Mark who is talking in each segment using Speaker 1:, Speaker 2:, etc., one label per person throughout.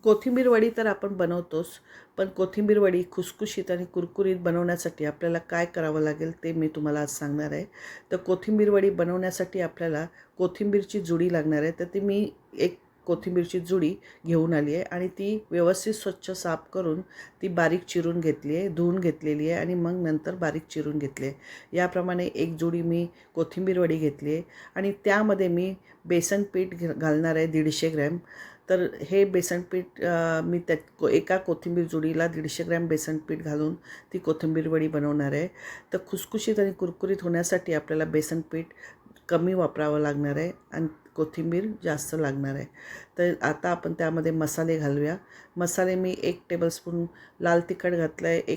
Speaker 1: कोथिंबीर वडी तर आपण बनवतोच, पण कोथिंबीर वडी खुसखुशीत आणि कुरकुरीत बनवण्यासाठी आपल्याला काय करावं लागेल ते मी तुम्हाला आज सांगणार आहे. तर कोथिंबीर वडी बनवण्यासाठी आपल्याला कोथिंबीरची जुडी लागणार आहे. तर ती मी एक कोथिंबीरची जुडी घेऊन आली आहे आणि ती व्यवस्थित स्वच्छ साफ करून ती बारीक चिरून घेतली आहे, धुवून घेतलेली आहे आणि मग नंतर बारीक चिरून घेतली आहे. याप्रमाणे एक जुडी मी कोथिंबीर वडी घेतली आहे आणि त्यामध्ये मी बेसन पीठ घालणार आहे 150 ग्रॅम. तर हे बेसन पीठ मी एका कोथिंबीर जुडीला 150 ग्रॅम बेसन पीठ घालून ती कोथिंबीर वडी बनवणार आहे. तर खुसखुशीत आणि कुरकुरीत होण्यासाठी आपल्याला बेसन पीठ कमी वापरावं लागणार आहे आणि कोथिंबीर जास्त लागणार आहे. तर आता आपण त्यामध्ये मसाले घालूया. मसाले मी 1 टेबलस्पून लाल तिखट घातलं आहे,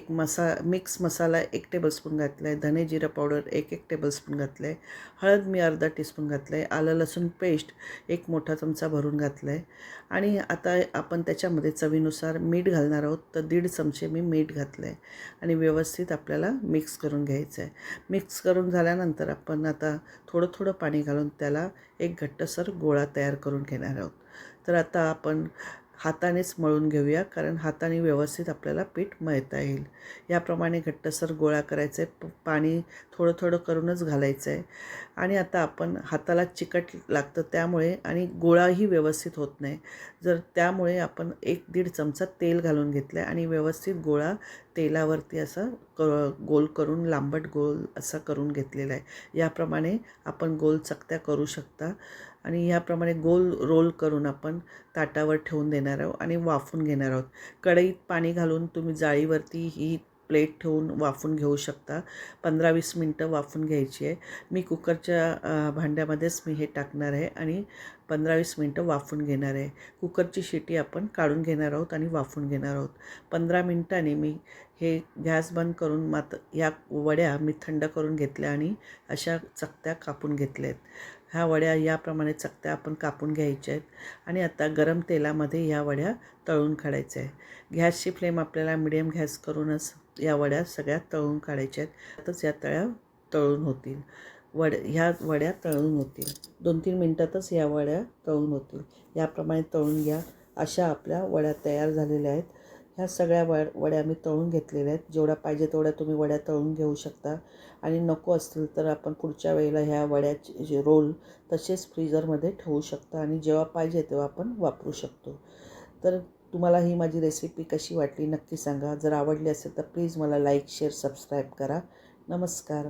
Speaker 1: मिक्स मसाला 1 टेबलस्पून घातला आहे, धने जिरं पावडर 1 टेबलस्पून घातलं आहे, हळद मी अर्धा टीस्पून घातलं आहे, आलं लसूण पेस्ट 1 मोठा चमचा भरून घातलं आहे आणि आता आपण त्याच्यामध्ये चवीनुसार मीठ घालणार आहोत. तर 1.5 चमचे मी मीठ घातलं आहे आणि व्यवस्थित आपल्याला मिक्स करून घ्यायचं आहे. मिक्स करून झाल्यानंतर आपण आता थोडं थोडं पाणी घालून त्याला एक घट्टसर गोळा तयार करून घेणार आहोत. तर आता आपण हातानेच मळून घेऊया, कारण हाताने व्यवस्थित आपल्याला पीठ मळता येईल. याप्रमाणे घट्टसर गोळा करायचं आहे. पाणी थोडं थोडं करूनच घालायचं आहे आणि आता आपण हाताला चिकट लागतं त्यामुळे आणि गोळाही व्यवस्थित होत नाही. त्यामुळे आपण 1-1.5 चमचा तेल घालून घेतलं आहे आणि व्यवस्थित गोळा तेलावरती असा गोल करून लांबट गोल असा करून घेतलेला आहे. याप्रमाणे आपण गोल चकत्या करू शकता आणि याप्रमाणे गोल रोल करून आपण ताटावर ठेवून देणार आहोत आणि वाफून घेणार आहोत. कढईत पाणी घालून तुम्ही जाळीवरती ही प्लेट ठेवून वाफून घेऊ शकता. 15-20 मिनटं वाफून घ्यायची आहे. मी कुकरच्या भांड्यामध्येच मी हे टाकणार आहे आणि 15-20 मिनटं वाफून घेणार आहे. कुकरची शिटी आपण काढून घेणार आहोत आणि वाफून घेणार आहोत. 15 मिनटांनी मी हे गॅस बंद करून या वड्या मी थंड करून घेतल्या आणि अशा चकत्या कापून घेतल्या आहेत. ह्या वड्या याप्रमाणे चकत्या आपण कापून घ्यायच्या आहेत आणि आता गरम तेलामध्ये ह्या वड्या तळून काढायच्या आहे. गॅसची फ्लेम आपल्याला मिडियम गॅस करूनच या वड्या सगळ्या तळून काढायच्या आहेत. आताच या तळून होतील. ह्या वड्या तळून होतील. 2-3 मिनटातच या वड्या तळून होतील. याप्रमाणे तळून घ्या. अशा आपल्या वड्या तयार झालेल्या आहेत. ह्या सगळ्या वड्या मी तळून घेतलेल्या आहेत. जेवढ्या पाहिजे तेवढ्या तुम्ही वड्या तळून घेऊ शकता आणि नको असतील तर आपण पुढच्या वेळेला ह्या वड्याचे रोल तसेच फ्रीजरमध्ये ठेवू शकता आणि जेव्हा पाहिजे तेव्हा आपण वापरू शकतो. तर तुम्हाला ही माझी रेसिपी कशी वाटली नक्की सांगा. जर आवडली असेल तर प्लीज मला लाईक, शेअर, सबस्क्राईब करा. नमस्कार.